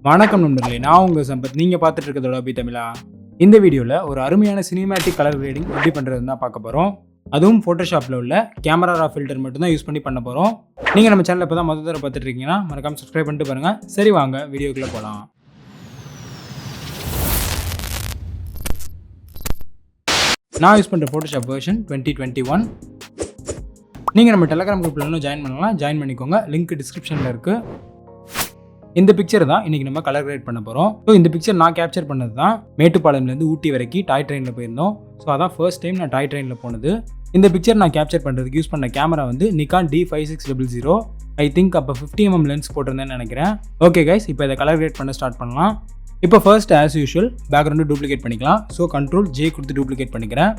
வணக்கம் நண்பர்களே, நான் உங்கள் சம்பத். நீங்கள் பார்த்துட்டு இருக்கிறது Adobe தமிழா. இந்த வீடியோவில் ஒரு அருமையான சினிமேட்டிக் கலர் கிரேடிங் எப்படி பண்ணுறதுன்னு தான் பார்க்க போகிறோம். அதுவும் ஃபோட்டோஷாப்பில் உள்ள கேமரா ரா ஃபில்டர் மட்டும் தான் யூஸ் பண்ணி பண்ண போகிறோம். நீங்கள் நம்ம சேனலில் இப்போ தான் முதல் தடவை பார்த்துட்டு இருக்கீங்கன்னா மறக்காம சப்ஸ்கிரைப் பண்ணிட்டு பாருங்கள். சரி, வாங்க வீடியோக்குள்ளே போகலாம். நான் யூஸ் பண்ணுற ஃபோட்டோஷாப் வெர்ஷன் 2021. நீங்கள் நம்ம டெலகிராம் குரூப்பில் இன்னும் ஜாயின் பண்ணலாம். ஜாயின் பண்ணிக்கோங்க, லிங்க் டிஸ்கிரிப்ஷனில் இருக்குது. இந்த பிக்சர் தான் இன்றைக்கி நம்ம கலர் கிரேட் பண்ண போகிறோம். ஸோ இந்த பிக்சர் நான் கேப்சர் பண்ணது தான் மேட்டுப்பாளையம்லேருந்து ஊட்டி வரைக்கும் டாய் ட்ரெயினில் போயிருந்தோம். ஸோ அதான் ஃபர்ஸ்ட் டைம் நான் டாய் ட்ரெயினில் போனது. இந்த பிக்சர் நான் கேப்சர் பண்ணுறதுக்கு யூஸ் பண்ண கேமரா வந்து நிக்கான் D5600. ஐ திங்க் அப்போ 50mm லென்ஸ் போட்டிருந்தேன்னு நினைக்கிறேன். ஓகே கைஸ், இப்போ இதை கலர் கிரேட் பண்ண ஸ்டார்ட் பண்ணலாம். இப்போ first as usual background duplicate பண்ணிக்கலாம். ஸோ Ctrl+J கொடுத்து டூப்ளிகேட் பண்ணிக்கிறேன்.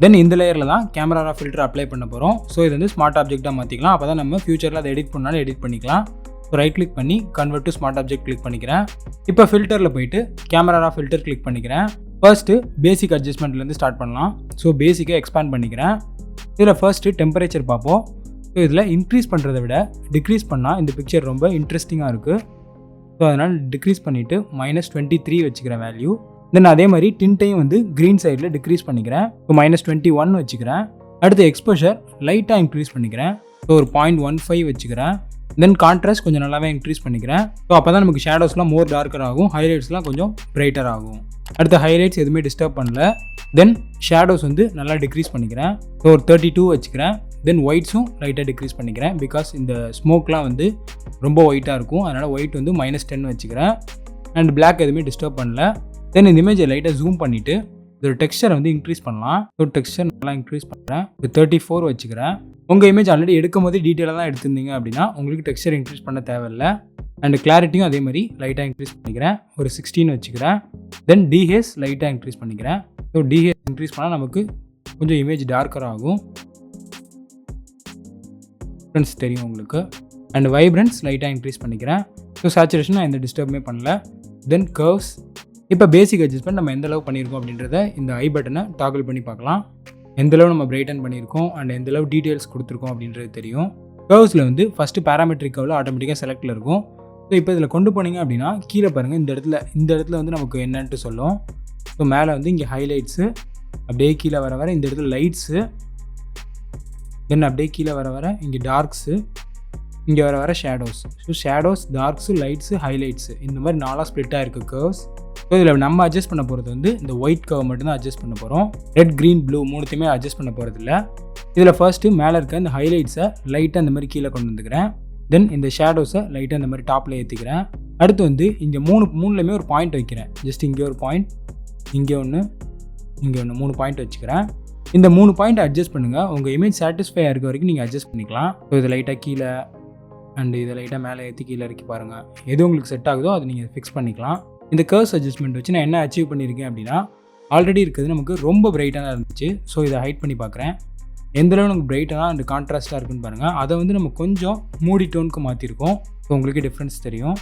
தென் இந்த லேயரில் தான் கேமரா ஃபில்டர் அப்ளை பண்ண போகிறோம். ஸோ இது வந்து ஸ்மார்ட் ஆப்ஜெக்டாக மாற்றிக்கலாம். அப்போ தான் நம்ம ஃபியூச்சரில் அதை எடிட் பண்ணாலும் எடிட் பண்ணிக்கலாம். ஸோ ரைட் கிளிக் பண்ணி convert to smart object click பண்ணிக்கிறேன். இப்போ ஃபில்டரில் போயிட்டு கேமரா ஃபில்டர் கிளிக் பண்ணிக்கிறேன். ஃபர்ஸ்ட்டு பேசிக் அட்ஜஸ்ட்மெண்ட்லேருந்து ஸ்டார்ட் பண்ணலாம். ஸோ பேசிக்கை எக்ஸ்பேண்ட் பண்ணிக்கிறேன். இதில் ஃபர்ஸ்ட்டு டெம்பரேச்சர் பார்ப்போம். ஸோ இதில் இன்க்ரீஸ் பண்ணுறதை விட டிக்ரீஸ் பண்ணால் இந்த பிக்சர் ரொம்ப இன்ட்ரெஸ்டிங்காக இருக்குது. ஸோ அதனால் டிக்ரீஸ் பண்ணிவிட்டு -23 வச்சுக்கிறேன் வேல்யூ. தென் அதே மாதிரி டின்ட்டையும் வந்து க்ரீன் சைடில் டிக்ரீஸ் பண்ணிக்கிறேன். ஸோ -21 வச்சுக்கிறேன். அடுத்து எக்ஸ்போஷர் லைட்டாக இன்க்ரீஸ் பண்ணிக்கிறேன். ஸோ ஒரு 0.15 வச்சுக்கிறேன். தென் கான்ட்ராஸ்ட் கொஞ்சம் நல்லாவே இன்க்ரீஸ் பண்ணிக்கிறேன். ஸோ அப்போ தான் நமக்கு ஷேடோஸ்லாம் மோர் டார்க்கர் ஆகும், ஹைலைட்ஸ்லாம் கொஞ்சம் பிரைட்டர் ஆகும். அடுத்து ஹைலைட்ஸ் எதுவுமே டிஸ்டர்ப் பண்ணல. தென் ஷேடோஸ் வந்து நல்லா டிக்ரீஸ் பண்ணிக்கிறேன். ஸோ ஒரு 32 வச்சுக்கிறேன். தென் ஒயிட்ஸும் லைட்டாக டிக்ரீஸ் பண்ணிக்கிறேன். பிகாஸ் இந்த ஸ்மோக்லாம் வந்து ரொம்ப ஒயிட்டாக இருக்கும், அதனால் ஒயிட் வந்து -10 வச்சுக்கிறேன். அண்ட் பிளாக் எதுவுமே டிஸ்டர்ப் பண்ணல. தென் இந்த இமேஜை லைட்டாக ஜூம் பண்ணிவிட்டு இதோட டெக்ஸ்சரை வந்து இன்க்ரீஸ் பண்ணலாம். ஸோ டெக்ஸ்சர் நல்லா இன்க்ரீஸ் பண்ணுறேன். 34 வச்சுக்கிறேன். உங்கள் இமேஜ் ஆல்ரெடி எடுக்கும் போது டீட்டெயிலாக தான் எடுத்திருந்தீங்க அப்படின்னா உங்களுக்கு டெக்ஸ்சர் இன்க்ரீஸ் பண்ண தேவையில்லை. அண்ட் கிளாரிட்டியும் அதே மாதிரி லைட்டாக இன்க்ரீஸ் பண்ணிக்கிறேன். ஒரு 16 வச்சுக்கிறேன். தென் டிஹேஸ் லைட்டாக இன்க்ரீஸ் பண்ணிக்கிறேன். ஸோ டிஹேஸ் இன்க்ரீஸ் பண்ணால் நமக்கு கொஞ்சம் இமேஜ் டார்க்கர் ஆகும், டிஃப்ரென்ஸ் தெரியும் உங்களுக்கு. அண்ட் வைப்ரன்ஸ் லைட்டாக இன்க்ரீஸ் பண்ணிக்கிறேன். ஸோ சேச்சுரேஷன் நான் எந்த டிஸ்டர்புமே பண்ணல. தென் கர்வ்ஸ். இப்போ பேசிக் அட்ஜஸ்ட்மெண்ட் நம்ம எந்த அளவு பண்ணியிருக்கோம் அப்படின்றத இந்த ஐ பட்டனை டாக்கிள் பண்ணி பார்க்கலாம். எந்தளவு நம்ம பிரைட்டன் பண்ணியிருக்கோம் அண்ட் எந்தளவு டீட்டெயில்ஸ் கொடுத்துருக்கோம் அப்படின்றது தெரியும். கர்வ்ஸில் வந்து ஃபஸ்ட்டு பேராமெட்ரிக் கர்வில் ஆட்டோமேட்டிக்காக செலக்டில் இருக்கும். ஸோ இப்போ இதில் கொண்டு போனீங்க அப்படின்னா கீழே பாருங்கள், இந்த இடத்துல வந்து நமக்கு என்னன்ட்டு சொல்லும். ஸோ மேலே வந்து இங்கே ஹைலைட்ஸு, அப்படியே கீழே வர வர இந்த இடத்துல லைட்ஸு, தென் அப்படியே கீழே வர வர இங்கே டார்க்ஸு, இங்கே வர வர shadows. So shadows, darks, lights, highlights, இந்த மாதிரி 4 ஸ்ப்ளிட்டாக இருக்குது கர்வ்ஸ். ஸோ இதில் நம்ம அட்ஜஸ்ட் பண்ண போகிறது வந்து இந்த ஒயிட் கர்வ் மட்டும்தான் அட்ஜஸ்ட் பண்ண போகிறோம். ரெட், க்ரீன், ப்ளூ மூணுத்தையுமே அட்ஜஸ்ட் பண்ண போகிறது இல்லை. இதில் ஃபர்ஸ்ட்டு மேலே இருக்க இந்த ஹைலைட்ஸை லைட்டாக இந்த மாதிரி கீழே கொண்டு வந்துக்கிறேன். தென் இந்த ஷேடோஸை லைட்டாக இந்த மாதிரி டாப்பில் ஏற்றிக்கிறேன். அடுத்து வந்து இங்கே மூணுலேயுமே ஒரு பாயிண்ட் வைக்கிறேன். ஜஸ்ட் இங்கே ஒரு பாயிண்ட், இங்கே ஒன்று, இங்கே ஒன்று, 3 பாயிண்ட் வச்சுக்கிறேன். இந்த 3 பாயிண்ட் அட்ஜஸ்ட் பண்ணுங்கள். உங்கள் இமேஜ் சாட்டிஸ்ஃபை இருக்க வரைக்கும் நீங்கள் அட்ஜஸ்ட் பண்ணிக்கலாம். ஸோ இதை லைட்டாக கீழே அண்ட் இதை லைட்டாக மேலே ஏற்றி கீழே இறக்கி பாருங்கள். எது உங்களுக்கு செட் ஆகுதோ அதை நீங்கள் ஃபிக்ஸ் பண்ணிக்கலாம். இந்த கர்வ்ஸ் அட்ஜஸ்ட்மெண்ட் வச்சு நான் என்ன அச்சீவ் பண்ணியிருக்கேன் அப்படின்னா, ஆல்ரெடி இருக்கிறது நமக்கு ரொம்ப பிரைட்டாக இருந்துச்சு. ஸோ இதை ஹைட் பண்ணி பார்க்குறேன். எந்தளவு நமக்கு பிரைட்டாக அண்ட் கான்ட்ராஸ்ட்டாக இருக்குன்னு பாருங்கள். அதை வந்து நம்ம கொஞ்சம் மூடி டோனுக்கு மாற்றிருக்கோம். ஸோ உங்களுக்கு டிஃப்ரென்ஸ் தெரியும்.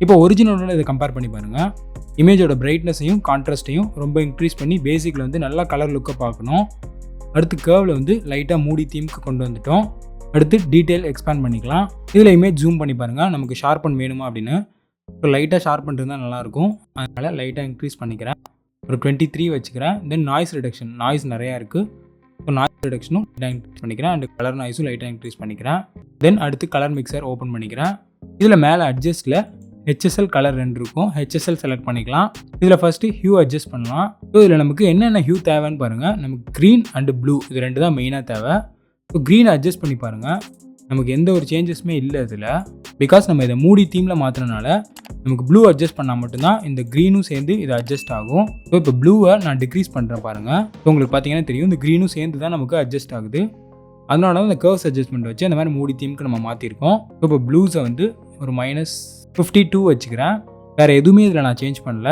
இப்போ ஒரிஜினலோட இதை கம்பேர் பண்ணி பாருங்கள். இமேஜோட பிரைட்னஸையும் கான்ட்ராஸ்ட்டையும் ரொம்ப இன்க்ரீஸ் பண்ணி பேசிக்கில் வந்து நல்லா கலர் லுக்கை பார்க்கணும். அடுத்து கர்வில் வந்து லைட்டாக மூடி தீமுக்கு கொண்டு வந்துட்டோம். அடுத்து டீட்டெயில் எக்ஸ்பேண்ட் பண்ணிக்கலாம். இதில் இமேஜ் ஜூம் பண்ணி பாருங்கள், நமக்கு ஷார்பன் வேணுமா அப்படின்னு. ஸோ லைட்டாக ஷார்ப் பண்ணிருந்தால் நல்லாயிருக்கும், அதனால் லைட்டாக இன்க்ரீஸ் பண்ணிக்கிறேன். ஒரு 23 வச்சுக்கிறேன். தென் நாய்ஸ் ரிடக்ஷன், நாய்ஸ் நிறையா இருக்குது. ஸோ நாய்ஸ் ரிடக்ஷனும் லைட்டாக இன்க்ரீஸ் பண்ணிக்கிறேன். அண்ட் கலர் நாய்ஸும் லைட்டாக இன்க்ரீஸ் பண்ணிக்கிறேன். தென் அடுத்து கலர் மிக்சர் ஓப்பன் பண்ணிக்கிறேன். இதில் மேலே அட்ஜஸ்ட்டில் HSL கலர் 2 இருக்கும். HSL செலக்ட் பண்ணிக்கலாம். இதில் ஃபஸ்ட்டு ஹியூ அட்ஜஸ்ட் பண்ணலாம். ஸோ இதில் நமக்கு என்னென்ன ஹியூ தேவைன்னு பாருங்கள். நமக்கு க்ரீன் அண்டு ப்ளூ இது 2 தான் மெயினாக தேவை. ஸோ க்ரீனை அட்ஜஸ்ட் பண்ணி பாருங்கள். நமக்கு எந்த ஒரு சேஞ்சஸுமே இல்லை இதில். பிகாஸ் நம்ம இதை மூடி தீமில் மாற்றினால நமக்கு ப்ளூ அட்ஜஸ்ட் பண்ணால் மட்டும்தான் இந்த க்ரீனும் சேர்ந்து இது அட்ஜஸ்ட் ஆகும். ஸோ இப்போ ப்ளூவை நான் டிக்ரீஸ் பண்ணுறேன் பாருங்கள். ஸோ உங்களுக்கு பார்த்தீங்கன்னா தெரியும், இந்த க்ரீனும் சேர்ந்து தான் நமக்கு அட்ஜஸ்ட் ஆகுது. அதனால தான் இந்த கர்வ்ஸ் அட்ஜஸ்ட்மெண்ட் வச்சு அந்த மாதிரி மூடி தீமுக்கு நம்ம மாற்றிருக்கோம். ஸோ இப்போ ப்ளூஸை வந்து ஒரு -52 வச்சுக்கிறேன். வேறு எதுவுமே இதில் நான் சேஞ்ச் பண்ணல.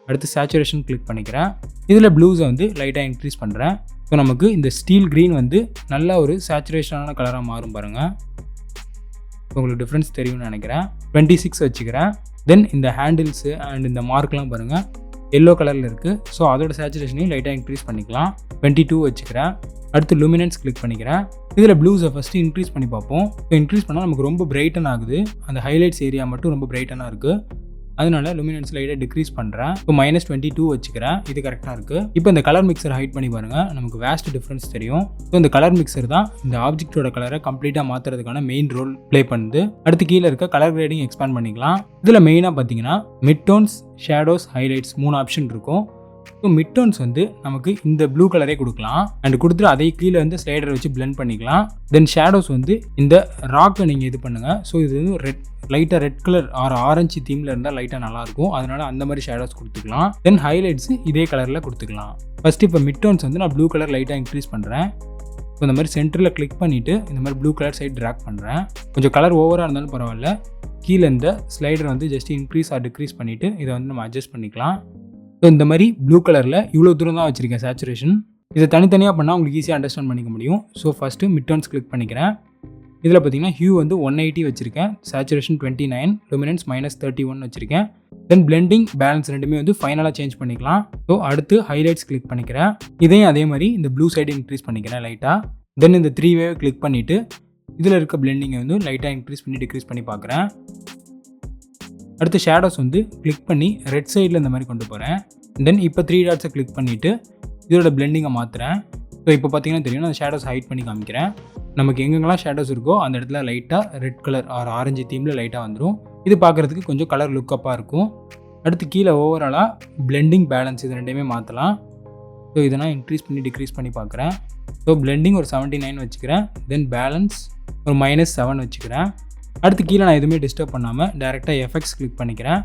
அடுத்து சேச்சுரேஷன் கிளிக் பண்ணிக்கிறேன். இதில் ப்ளூஸை வந்து லைட்டாக இன்க்ரீஸ் பண்ணுறேன். ஸோ நமக்கு இந்த ஸ்டீல் க்ரீன் வந்து நல்ல ஒரு சேச்சுரேஷனான கலராக மாறும் பாருங்கள். உங்களுக்கு டிஃப்ரென்ஸ் தெரியும்னு நினைக்கிறேன். 26 வச்சுக்கிறேன். தென் இந்த ஹேண்டில்ஸு அண்ட் இந்த மார்க்லாம் பாருங்கள், எல்லோ கலரில் இருக்குது. ஸோ அதோட சேச்சுரேஷனையும் லைட்டாக இன்க்ரீஸ் பண்ணிக்கலாம். 22 வச்சுக்கிறேன். அடுத்து லூமினன்ஸ் கிளிக் பண்ணிக்கிறேன். இதில் ப்ளூஸை ஃபஸ்ட்டு இன்க்ரீஸ் பண்ணி பார்ப்போம். ஸோ இன்க்ரீஸ் பண்ணால் நமக்கு ரொம்ப பிரைட்டன் ஆகுது. அந்த ஹைலைட்ஸ் ஏரியா மட்டும் ரொம்ப பிரைட்டனாக இருக்குது. அதனால லூமினன்ஸ் லைட்டாக டிக்ரீஸ் பண்ணுறேன். இப்போ -22 வச்சுக்கிறேன். இது கரெக்டாக இருக்குது. இப்போ இந்த கலர் மிக்சர் ஹைட் பண்ணி பாருங்கள். நமக்கு வேஸ்ட் டிஃப்ரென்ஸ் தெரியும். ஸோ இந்த கலர் மிக்சர் தான் இந்த ஆப்ஜெக்டோட கலரை கம்ப்ளீட்டாக மாற்றுறதுக்கான மெயின் ரோல் ப்ளே பண்ணுது. அடுத்து கீழே இருக்க கலர் கிரேடிங் எக்ஸ்பேண்ட் பண்ணிக்கலாம். இதில் மெயினாக பார்த்தீங்கன்னா mid don'ts, shadows, highlights 3 option இருக்கும். ஸோ மிட் டோன்ஸ் வந்து நமக்கு இந்த ப்ளூ கலரே கொடுக்கலாம். அண்ட் கொடுத்துட்டு அதை கீழே வந்து ஸ்லைடர் வச்சு பிளெண்ட் பண்ணிக்கலாம். தென் ஷேடோஸ் வந்து இந்த ராக்கை நீங்கள் இது பண்ணுங்கள். ஸோ இது வந்து லைட்டாக ரெட் கலர் ஆரஞ்சு தீமில் இருந்தால் லைட்டாக நல்லாயிருக்கும். அதனால் அந்த மாதிரி ஷேடோஸ் கொடுத்துக்கலாம். தென் ஹைலைட்ஸ் இதே கலரில் கொடுத்துக்கலாம். ஃபஸ்ட்டு இப்போ மிட் டோன்ஸ் வந்து நான் ப்ளூ கலர் லைட்டாக இன்க்ரீஸ் பண்ணுறேன். இப்போ இந்த மாதிரி சென்டரில் கிளிக் பண்ணிவிட்டு இந்த மாதிரி ப்ளூ கலர் சைட் ட்ராக் பண்ணுறேன். கொஞ்சம் கலர் ஓவராக இருந்தாலும் பரவாயில்ல. கீழே இந்த ஸ்லைடர் வந்து ஜஸ்ட் இன்க்ரீஸ் ஆர் டிக்ரீஸ் பண்ணிவிட்டு இதை வந்து நம்ம அட்ஜஸ்ட் பண்ணிக்கலாம். ஸோ இந்த மாதிரி ப்ளூ கலரில் இவ்வளோ தூரம் தான் வச்சுருக்கேன் சேச்சுரேஷன். இதை தனித்தனியாக பண்ணால் உங்களுக்கு ஈஸியாக அண்டர்ஸ்டாண்ட் பண்ணிக்க முடியும். So first mid don'ts click பண்ணிக்கிறேன். இதில் பார்த்தீங்கன்னா ஹியூ வந்து 180 வச்சுருக்கேன். சேச்சுரேஷன் 29, லூமினன்ஸ் -31 வச்சுருக்கேன். தென் பிளெண்டிங், பேலன்ஸ் ரெண்டுமே வந்து ஃபைனலாக சேஞ்ச் பண்ணிக்கலாம். ஸோ அடுத்து ஹைலைட்ஸ் கிளிக் பண்ணிக்கிறேன். இதையும் அதே மாதிரி இந்த ப்ளூ சைடு இன்க்ரீஸ் பண்ணிக்கிறேன் லைட்டாக. தென் இந்த 3 வேவ் கிளிக் பண்ணிவிட்டு இதில் இருக்க பிளெண்டிங்கை வந்து லைட்டாக இன்க்ரீஸ் பண்ணி டிக்ரீஸ் பண்ணி பார்க்குறேன். அடுத்து ஷேடோஸ் வந்து கிளிக் பண்ணி ரெட் சைடில் இந்த மாதிரி கொண்டு போகிறேன். தென் இப்போ 3 டாட்ஸை கிளிக் பண்ணிவிட்டு இதோட பிளெண்டிங்கை மாற்றுறேன். ஸோ இப்போ பார்த்தீங்கன்னா தெரியும், நான் ஷேடோஸ் ஹைட் பண்ணி காமிக்கிறேன். நமக்கு எங்கெங்கெல்லாம் ஷேடோஸ் இருக்கோ அந்த இடத்துல லைட்டாக ரெட் கலர் ஆரஞ்சு தீமில் லைட்டாக வந்துடும். இது பார்க்குறதுக்கு கொஞ்சம் கலர் லுக்கப்பாக இருக்கும். அடுத்து கீழே ஓவராலாக பிளெண்டிங், பேலன்ஸ் இது ரெண்டையுமே மாற்றலாம். ஸோ இதை நான் இன்க்ரீஸ் பண்ணி டிக்ரீஸ் பண்ணி பார்க்குறேன். ஸோ பிளெண்டிங் ஒரு 79 வச்சுக்கிறேன். தென் பேலன்ஸ் ஒரு -7 வச்சுக்கிறேன். அடுத்து கீழே நான் எதுவுமே டிஸ்டர்ப் பண்ணாமல் டேரெக்டாக எஃபெக்ட்ஸ் கிளிக் பண்ணிக்கிறேன்.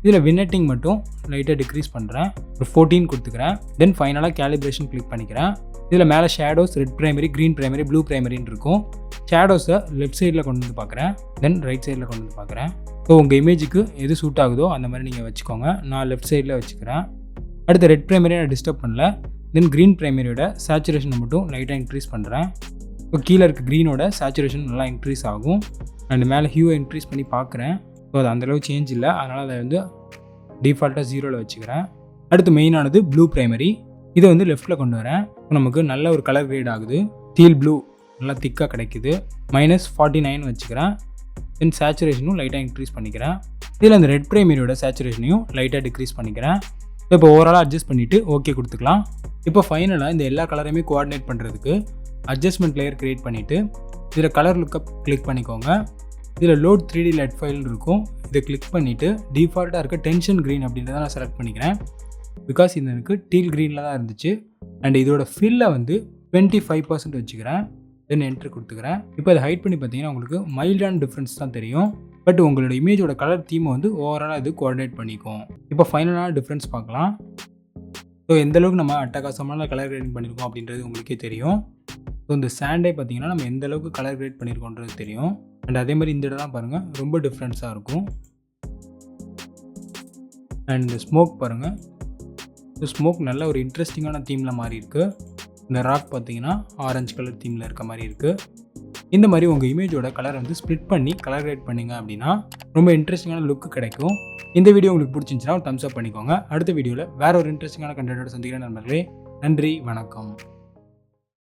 இதில் வின்னட்டிங் மட்டும் லைட்டாக டிக்ரீஸ் பண்ணுறேன். ஒரு 14 கொடுத்துக்கிறேன். தென் ஃபைனலாக கேலிப்ரேஷன் கிளிக் பண்ணிக்கிறேன். இதில் மேலே shadows red primary, green primary, blue பிரைமரின்னு இருக்கும். ஷேடோஸை லெஃப்ட் சைடில் கொண்டு வந்து பார்க்குறேன். தென் ரைட் சைடில் கொண்டு வந்து பார்க்குறேன். ஸோ உங்கள் இமேஜுக்கு எது சூட் ஆகுதோ அந்த மாதிரி நீங்கள் வச்சுக்கோங்க. நான் லெஃப்ட் சைடில் வச்சுக்கிறேன். அடுத்து ரெட் பிரைமரியை நான் டிஸ்டர்ப் பண்ணல. தென் க்ரீன் பிரைமரியோட சேச்சுரேஷனை மட்டும் லைட்டாக இன்க்ரீஸ் பண்ணுறேன். இப்போ கீழே இருக்க க்ரீனோட சேச்சுரேஷன் நல்லா இன்க்ரீஸ் ஆகும். அண்ட் மேலே ஹியூவை இன்க்ரீஸ் பண்ணி பார்க்குறேன். ஸோ அது அந்தளவு சேஞ்ச் இல்லை. அதனால் அதை வந்து டிஃபால்ட்டாக 0ல் வச்சுக்கிறேன். அடுத்து மெயினானது ப்ளூ பிரைமரி. இதை வந்து லெஃப்ட்டில் கொண்டு வரேன். நமக்கு நல்ல ஒரு கலர் கிரேட் ஆகுது. டீல் ப்ளூ நல்லா திக்காக கிடைக்குது. -49 வச்சுக்கிறேன். தென் சேச்சுரேஷனும் லைட்டாக இன்க்ரீஸ் பண்ணிக்கிறேன். இதில் அந்த ரெட் பிரைமரியோட சேச்சுரேஷனையும் லைட்டாக டிக்ரீஸ் பண்ணிக்கிறேன். இப்போ ஓவராலாக அட்ஜஸ்ட் பண்ணிவிட்டு ஓகே கொடுத்துக்கலாம். இப்போ ஃபைனலாக இந்த எல்லா கலரையுமே கோஆர்டினேட் பண்ணுறதுக்கு அட்ஜஸ்ட்மெண்ட் லேயர் க்ரியேட் பண்ணிவிட்டு இதில் கலர் லுக்கப் கிளிக் பண்ணிக்கோங்க. இதில் லோட் 3D லெட் ஃபைல் இருக்கும். இதை கிளிக் பண்ணிவிட்டு டிஃபால்ட்டாக இருக்க டென்ஷன் க்ரீன் அப்படின்றத நான் செலக்ட் பண்ணிக்கிறேன். பிகாஸ் இது எனக்கு டீல் க்ரீனில் தான் இருந்துச்சு. அண்ட் இதோட ஃபில்லை வந்து 25% வச்சுக்கிறேன். தென் என்ட்ரு கொடுத்துக்கிறேன். இப்போ அதை ஹைட் பண்ணி பார்த்தீங்கன்னா உங்களுக்கு மைல்டான டிஃப்ரென்ஸ் தான் தெரியும். பட் உங்களோட இமேஜோட கலர் தீமை வந்து ஓவராலாக இது கோஆர்டினேட் பண்ணிக்கும். இப்போ ஃபைனலான டிஃப்ரென்ஸ் பார்க்கலாம். ஸோ எந்தளவுக்கு நம்ம அட்டகாசமான கலர் கிரேடிங் பண்ணியிருக்கோம் அப்படின்றது உங்களுக்கே தெரியும். ஸோ இந்த சாண்டே பார்த்தீங்கன்னா நம்ம எந்த அளவுக்கு கலர் கிரேட் பண்ணியிருக்கோன்றது தெரியும். அண்ட் அதே மாதிரி இந்த இடம்லாம் பாருங்கள் ரொம்ப டிஃப்ரென்ஸாக இருக்கும். அண்ட் இந்த ஸ்மோக் பாருங்கள். இந்த ஸ்மோக் நல்ல ஒரு இன்ட்ரெஸ்டிங்கான தீமில் மாறி இருக்குது. இந்த ராக் பார்த்தீங்கன்னா ஆரஞ்சு கலர் தீமில் இருக்க மாதிரி இருக்குது. இந்த மாதிரி உங்கள் இமேஜோட கலரை வந்து ஸ்ப்ளிட் பண்ணி கலர் கிரேட் பண்ணிங்க அப்படின்னா ரொம்ப இன்ட்ரெஸ்டிங்கான லுக்கு கிடைக்கும். இந்த வீடியோ உங்களுக்கு பிடிச்சிருந்துச்சுன்னா தம்ஸ் அப் பண்ணிக்கோங்க. அடுத்த வீடியோவில் வேறு ஒரு இன்ட்ரெஸ்டிங்கான கண்டென்ட்டோட சந்திக்கிறேன் நண்பர்களே. நன்றி, வணக்கம்.